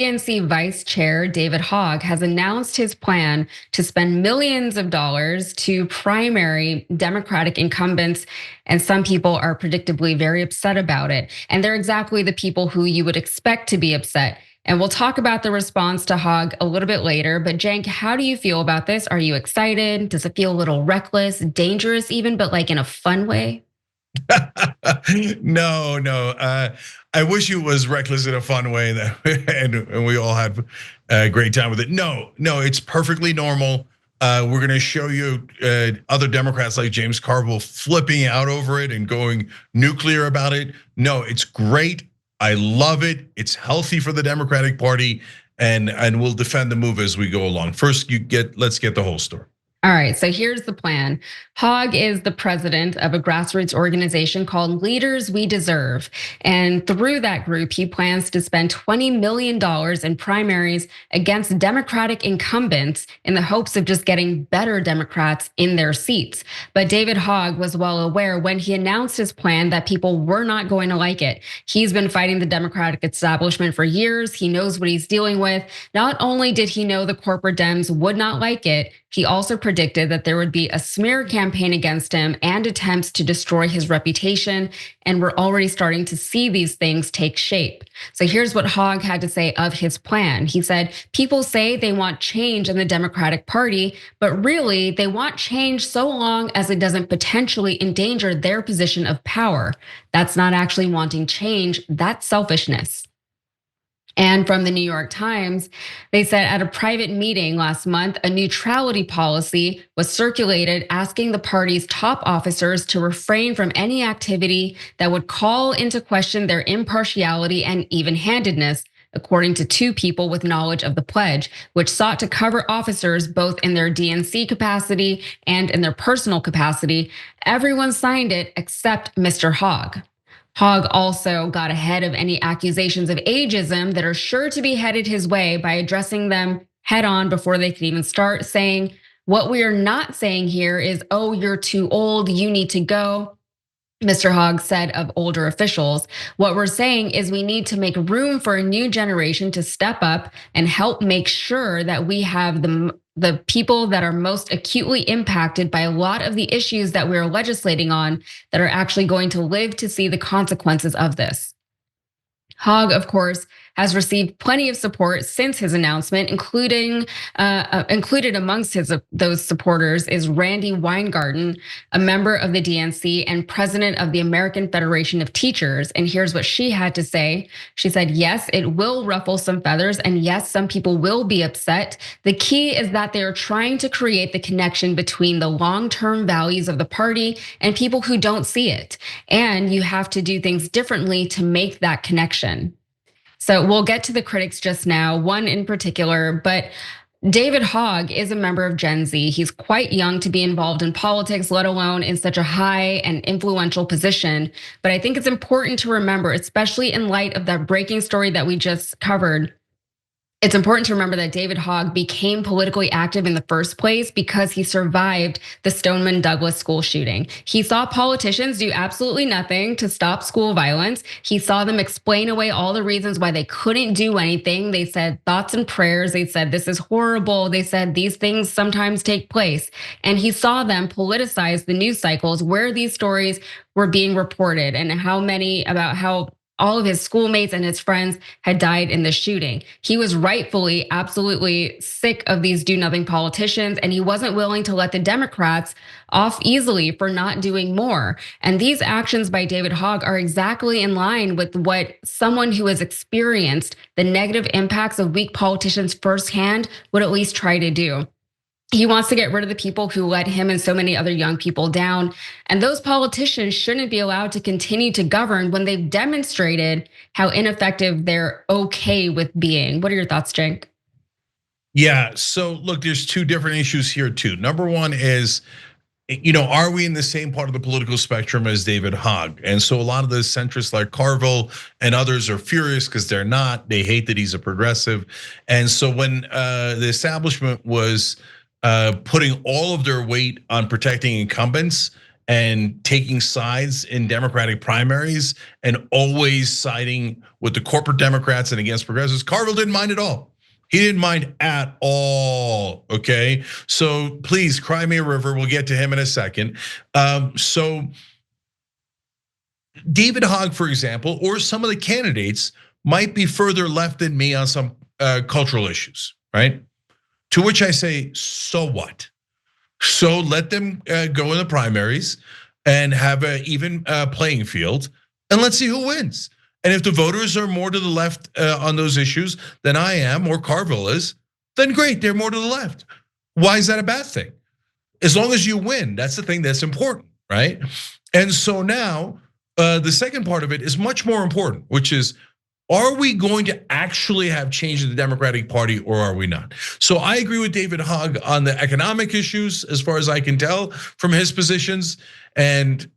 DNC Vice Chair David Hogg has announced his plan to spend millions of dollars to primary Democratic incumbents, and some people are predictably very upset about it. And they're exactly the people who you would expect to be upset. And we'll talk about the response to Hogg a little bit later. But Cenk, how do you feel about this? Are you excited? Does it feel a little reckless, dangerous even, but like in a fun way? No. I wish it was reckless in a fun way that and we all had a great time with it. No, it's perfectly normal. We're gonna show you other Democrats like James Carville flipping out over it and going nuclear about it. No, it's great. I love it. It's healthy for the Democratic Party, and we'll defend the move as we go along. First, let's get the whole story. All right, so here's the plan. Hogg is the president of a grassroots organization called Leaders We Deserve. And through that group, he plans to spend $20 million in primaries against Democratic incumbents in the hopes of just getting better Democrats in their seats. But David Hogg was well aware when he announced his plan that people were not going to like it. He's been fighting the Democratic establishment for years. He knows what he's dealing with. Not only did he know the corporate Dems would not like it, he also predicted that there would be a smear campaign against him and attempts to destroy his reputation. And we're already starting to see these things take shape. So here's what Hogg had to say of his plan. He said, people say they want change in the Democratic Party, but really they want change so long as it doesn't potentially endanger their position of power. That's not actually wanting change, that's selfishness. And from the New York Times, they said at a private meeting last month, a neutrality policy was circulated asking the party's top officers to refrain from any activity that would call into question their impartiality and even-handedness, according to two people with knowledge of the pledge, which sought to cover officers both in their DNC capacity and in their personal capacity. Everyone signed it except Mr. Hogg. Hogg also got ahead of any accusations of ageism that are sure to be headed his way by addressing them head on before they could even start, saying, what we are not saying here is, oh, you're too old, you need to go. Mr. Hogg said of older officials, what we're saying is we need to make room for a new generation to step up and help make sure that we have the people that are most acutely impacted by a lot of the issues that we're legislating on that are actually going to live to see the consequences of this. Hogg, of course, has received plenty of support since his announcement, included amongst those supporters is Randi Weingarten, a member of the DNC and president of the American Federation of Teachers. And here's what she had to say. She said, yes, it will ruffle some feathers, and yes, some people will be upset. The key is that they are trying to create the connection between the long-term values of the party and people who don't see it. And you have to do things differently to make that connection. So we'll get to the critics just now, one in particular, but David Hogg is a member of Gen Z. He's quite young to be involved in politics, let alone in such a high and influential position. But I think it's important to remember, especially in light of that breaking story that we just covered, it's important to remember that David Hogg became politically active in the first place because he survived the Stoneman Douglas school shooting. He saw politicians do absolutely nothing to stop school violence. He saw them explain away all the reasons why they couldn't do anything. They said thoughts and prayers. They said this is horrible. They said these things sometimes take place. And he saw them politicize the news cycles where these stories were being reported and about how all of his schoolmates and his friends had died in the shooting. He was rightfully, absolutely sick of these do-nothing politicians, and he wasn't willing to let the Democrats off easily for not doing more. And these actions by David Hogg are exactly in line with what someone who has experienced the negative impacts of weak politicians firsthand would at least try to do. He wants to get rid of the people who let him and so many other young people down. And those politicians shouldn't be allowed to continue to govern when they've demonstrated how ineffective they're okay with being. What are your thoughts, Cenk? Yeah, so look, there's two different issues here too. Number one is, are we in the same part of the political spectrum as David Hogg? And so a lot of the centrists like Carville and others are furious because they're not. They hate that he's a progressive. And so when the establishment was putting all of their weight on protecting incumbents and taking sides in Democratic primaries and always siding with the corporate Democrats and against progressives. Carville didn't mind at all. He didn't mind at all, okay? So please, cry me a river. We'll get to him in a second. So David Hogg, for example, or some of the candidates might be further left than me on some cultural issues, right? To which I say, so what? So let them go in the primaries and have an even playing field, and let's see who wins. And if the voters are more to the left on those issues than I am or Carville is, then great, they're more to the left. Why is that a bad thing? As long as you win, that's the thing that's important, right? And so now, the second part of it is much more important, which is, are we going to actually have change in the Democratic Party or are we not? So I agree with David Hogg on the economic issues, as far as I can tell from his positions, and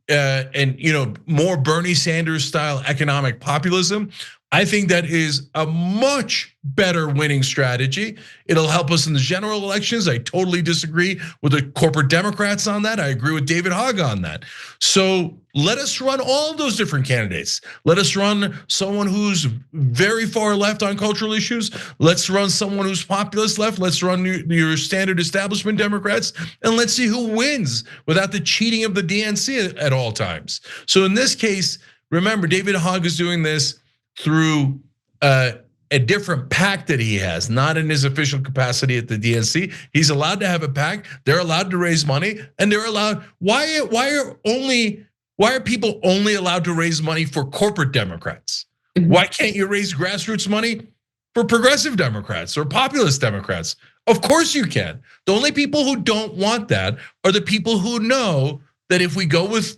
more Bernie Sanders style economic populism. I think that is a much better winning strategy. It'll help us in the general elections. I totally disagree with the corporate Democrats on that. I agree with David Hogg on that. So let us run all those different candidates. Let us run someone who's very far left on cultural issues. Let's run someone who's populist left. Let's run your standard establishment Democrats, and let's see who wins without the cheating of the DNC at all times. So in this case, remember, David Hogg is doing this through a different PAC that he has, not in his official capacity at the DNC. He's allowed to have a PAC. They're allowed to raise money, and they're allowed. Why are people only allowed to raise money for corporate Democrats? Why can't you raise grassroots money for progressive Democrats or populist Democrats? Of course you can. The only people who don't want that are the people who know that if we go with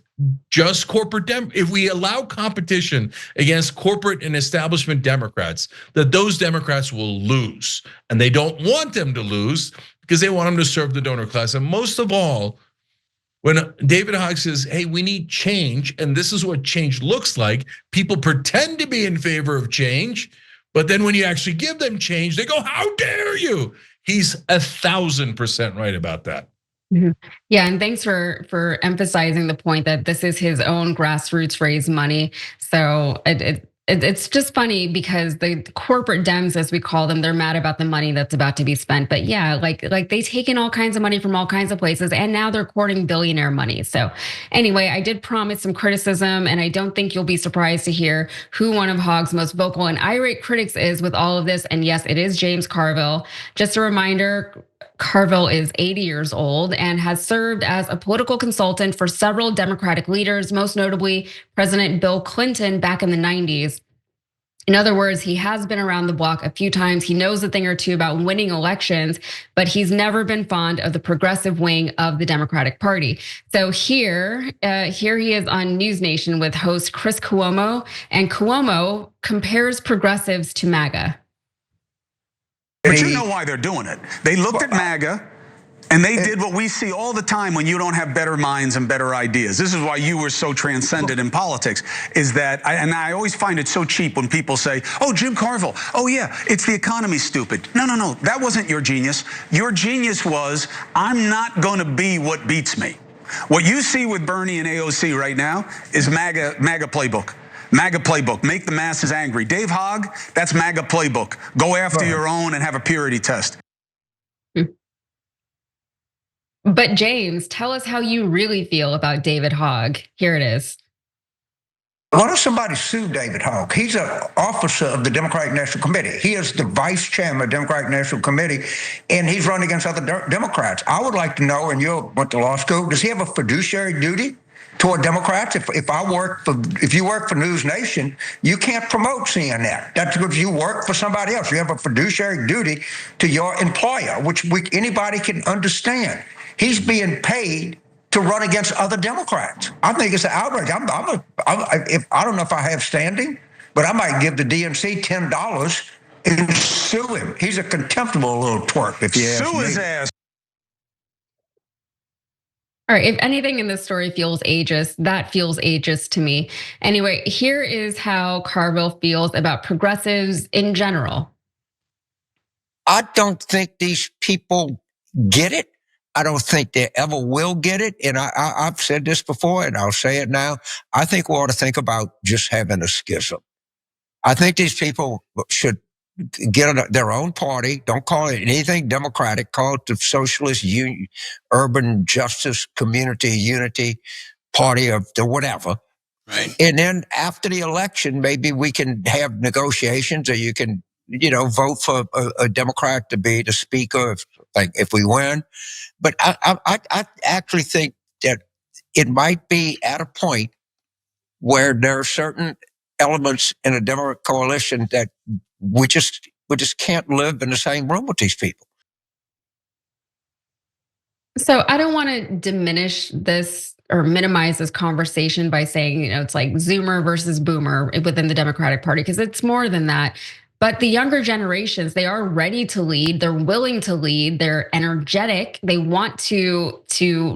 just corporate if we allow competition against corporate and establishment Democrats, that those Democrats will lose, and they don't want them to lose because they want them to serve the donor class. And most of all, when David Hogg says, hey, we need change, and this is what change looks like, people pretend to be in favor of change, but then when you actually give them change, they go, how dare you? He's 1,000% right about that. Yeah, and thanks for emphasizing the point that this is his own grassroots raised money. So it's just funny because the corporate Dems, as we call them, they're mad about the money that's about to be spent. But yeah, like they take in all kinds of money from all kinds of places, and now they're courting billionaire money. So anyway, I did promise some criticism, and I don't think you'll be surprised to hear who one of Hogg's most vocal and irate critics is with all of this. And yes, it is James Carville. Just a reminder, Carville is 80 years old and has served as a political consultant for several Democratic leaders, most notably President Bill Clinton back in the 90s. In other words, he has been around the block a few times. He knows a thing or two about winning elections, but he's never been fond of the progressive wing of the Democratic Party. So here he is on News Nation with host Chris Cuomo, and Cuomo compares progressives to MAGA. But you know why they're doing it. They looked at MAGA, and they did what we see all the time when you don't have better minds and better ideas. This is why you were so transcendent in politics, is that, and I always find it so cheap when people say, oh, Jim Carville, oh yeah, it's the economy, stupid. No, that wasn't your genius. Your genius was, I'm not gonna be what beats me. What you see with Bernie and AOC right now is MAGA playbook. MAGA playbook, make the masses angry. Dave Hogg, that's MAGA playbook. Go after your own and have a purity test. But James, tell us how you really feel about David Hogg. Here it is. Why don't somebody sue David Hogg? He's an officer of the Democratic National Committee. He is the vice chairman of the Democratic National Committee, and he's running against other Democrats. I would like to know, and you went to law school, does he have a fiduciary duty toward Democrats? If you work for News Nation, you can't promote CNN. That's because you work for somebody else. You have a fiduciary duty to your employer, which anybody can understand. He's being paid to run against other Democrats. I think it's an outrage. I don't know if I have standing, but I might give the DNC $10 and sue him. He's a contemptible little twerp, if you ask me. Sue his ass. All right, if anything in this story feels ageist, that feels ageist to me. Anyway, here is how Carville feels about progressives in general. I don't think these people get it. I don't think they ever will get it. And I've said this before, and I'll say it now. I think we ought to think about just having a schism. I think these people should get their own party. Don't call it anything Democratic. Call it the Socialist Urban Justice Community Unity Party of the whatever. Right. And then after the election, maybe we can have negotiations, or you can, vote for a Democrat to be the speaker if we win. But I actually think that it might be at a point where there are certain elements in a Democratic coalition that we just can't live in the same room with these people. So I don't want to diminish this or minimize this conversation by saying, it's like Zoomer versus Boomer within the Democratic Party, because it's more than that. But the younger generations, they are ready to lead. They're willing to lead. They're energetic. They want to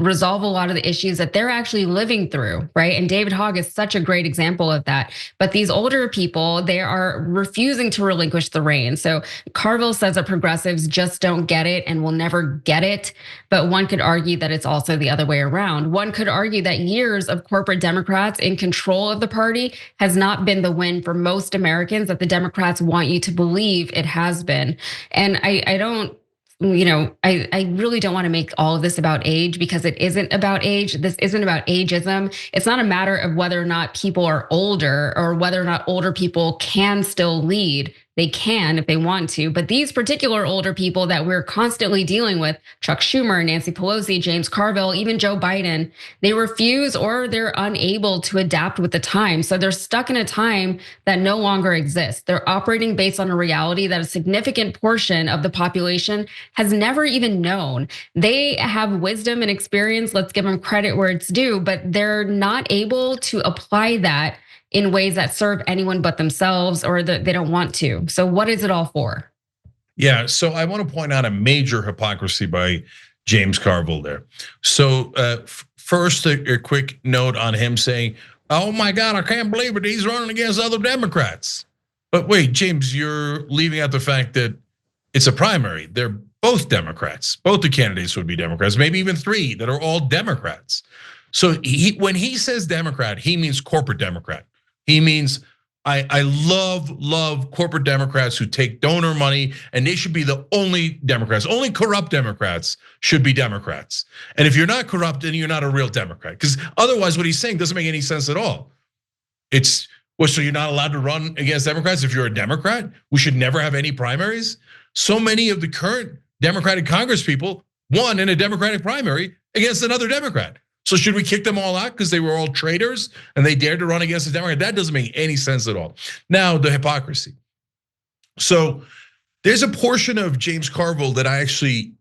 resolve a lot of the issues that they're actually living through, right? And David Hogg is such a great example of that. But these older people, they are refusing to relinquish the reins. So Carville says that progressives just don't get it and will never get it. But one could argue that it's also the other way around. One could argue that years of corporate Democrats in control of the party has not been the win for most Americans that the Democrats want you to believe it has been. And I don't, I really don't want to make all of this about age, because it isn't about age. This isn't about ageism. It's not a matter of whether or not people are older or whether or not older people can still lead. They can if they want to, but these particular older people that we're constantly dealing with, Chuck Schumer, Nancy Pelosi, James Carville, even Joe Biden, they refuse or they're unable to adapt with the time. So they're stuck in a time that no longer exists. They're operating based on a reality that a significant portion of the population has never even known. They have wisdom and experience, let's give them credit where it's due, but they're not able to apply that in ways that serve anyone but themselves, or that they don't want to. So what is it all for? Yeah, so I want to point out a major hypocrisy by James Carville there. So first, a quick note on him saying, oh my God, I can't believe it, he's running against other Democrats. But wait, James, you're leaving out the fact that it's a primary. They're both Democrats. Both the candidates would be Democrats, maybe even three that are all Democrats. So when he says Democrat, he means corporate Democrat. He means I love corporate Democrats who take donor money, and they should be the only Democrats. Only corrupt Democrats should be Democrats. And if you're not corrupt, then you're not a real Democrat. Because otherwise, what he's saying doesn't make any sense at all. So you're not allowed to run against Democrats if you're a Democrat? We should never have any primaries? So many of the current Democratic Congress people won in a Democratic primary against another Democrat. So should we kick them all out because they were all traitors and they dared to run against a Democrat? That doesn't make any sense at all. Now, the hypocrisy. So there's a portion of James Carville that I actually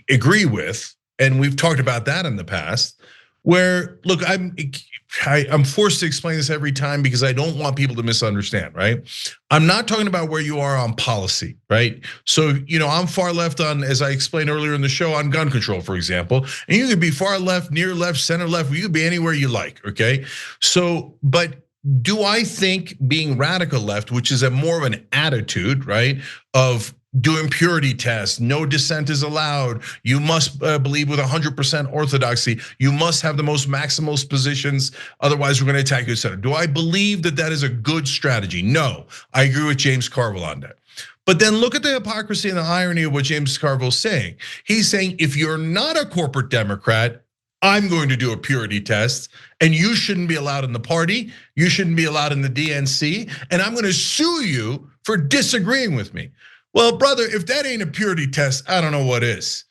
agree with, and we've talked about that in the past, where, look, I'm forced to explain this every time because I don't want people to misunderstand, right? I'm not talking about where you are on policy, right? So, I'm far left on, as I explained earlier in the show, on gun control, for example. And you could be far left, near left, center left, you could be anywhere you like, okay? So, but do I think being radical left, which is a more of an attitude, right, of doing purity tests, no dissent is allowed, you must believe with 100% orthodoxy, you must have the most maximalist positions, otherwise we're gonna attack you, etc. Do I believe that that is a good strategy? No, I agree with James Carville on that. But then look at the hypocrisy and the irony of what James Carville's saying. He's saying, if you're not a corporate Democrat, I'm going to do a purity test, and you shouldn't be allowed in the party, you shouldn't be allowed in the DNC, and I'm gonna sue you for disagreeing with me. Well, brother, if that ain't a purity test, I don't know what is.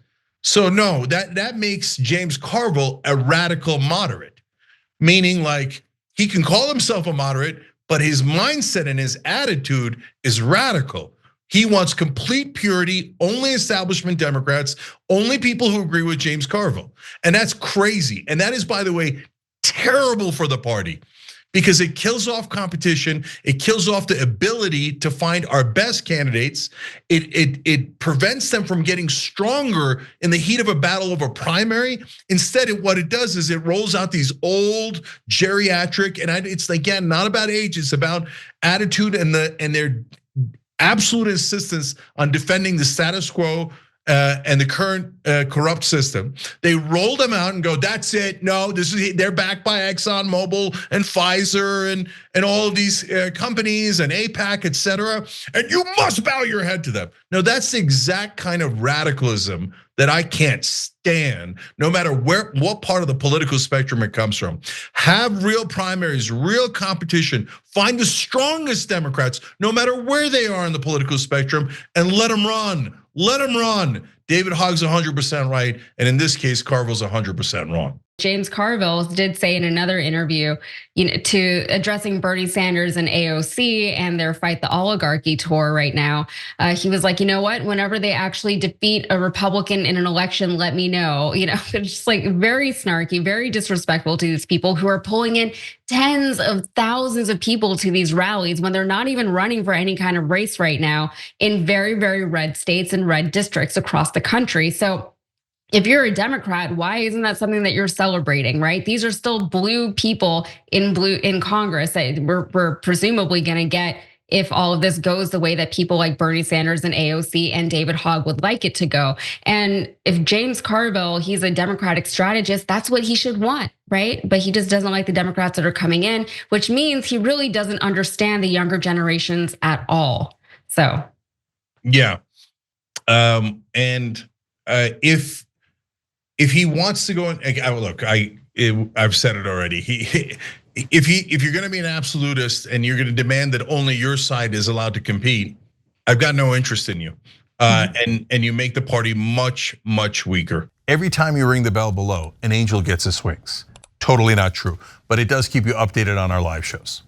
So no, that makes James Carville a radical moderate, meaning like he can call himself a moderate, but his mindset and his attitude is radical. He wants complete purity, only establishment Democrats, only people who agree with James Carville. And that's crazy. And that is, by the way, terrible for the party, because it kills off competition, it kills off the ability to find our best candidates. It prevents them from getting stronger in the heat of a battle of a primary. Instead, what it does is it rolls out these old geriatric, and it's again not about age, it's about attitude and their absolute insistence on defending the status quo and the current corrupt system. They roll them out and go, that's it. No, they're backed by ExxonMobil and Pfizer and all of these companies and AIPAC, et cetera. And you must bow your head to them. No, that's the exact kind of radicalism that I can't stand, no matter what part of the political spectrum it comes from. Have real primaries, real competition. Find the strongest Democrats, no matter where they are in the political spectrum, and let them run. Let them run. David Hogg's 100% right, and in this case, Carville's 100% wrong. James Carville did say in another interview, to addressing Bernie Sanders and AOC and their Fight the Oligarchy tour right now, he was like, you know what? Whenever they actually defeat a Republican in an election, let me know. It's just like very snarky, very disrespectful to these people who are pulling in tens of thousands of people to these rallies when they're not even running for any kind of race right now in very, very red states and red districts across the country. So if you're a Democrat, why isn't that something that you're celebrating, right? These are still blue people in Congress that we're presumably going to get if all of this goes the way that people like Bernie Sanders and AOC and David Hogg would like it to go. And if James Carville, he's a Democratic strategist, that's what he should want, right? But he just doesn't like the Democrats that are coming in, which means he really doesn't understand the younger generations at all. So, yeah, if he wants to go and look, I've said it already. If you're going to be an absolutist and you're going to demand that only your side is allowed to compete, I've got no interest in you. And you make the party much, much weaker. Every time you ring the bell below, an angel gets his wings. Totally not true, but it does keep you updated on our live shows.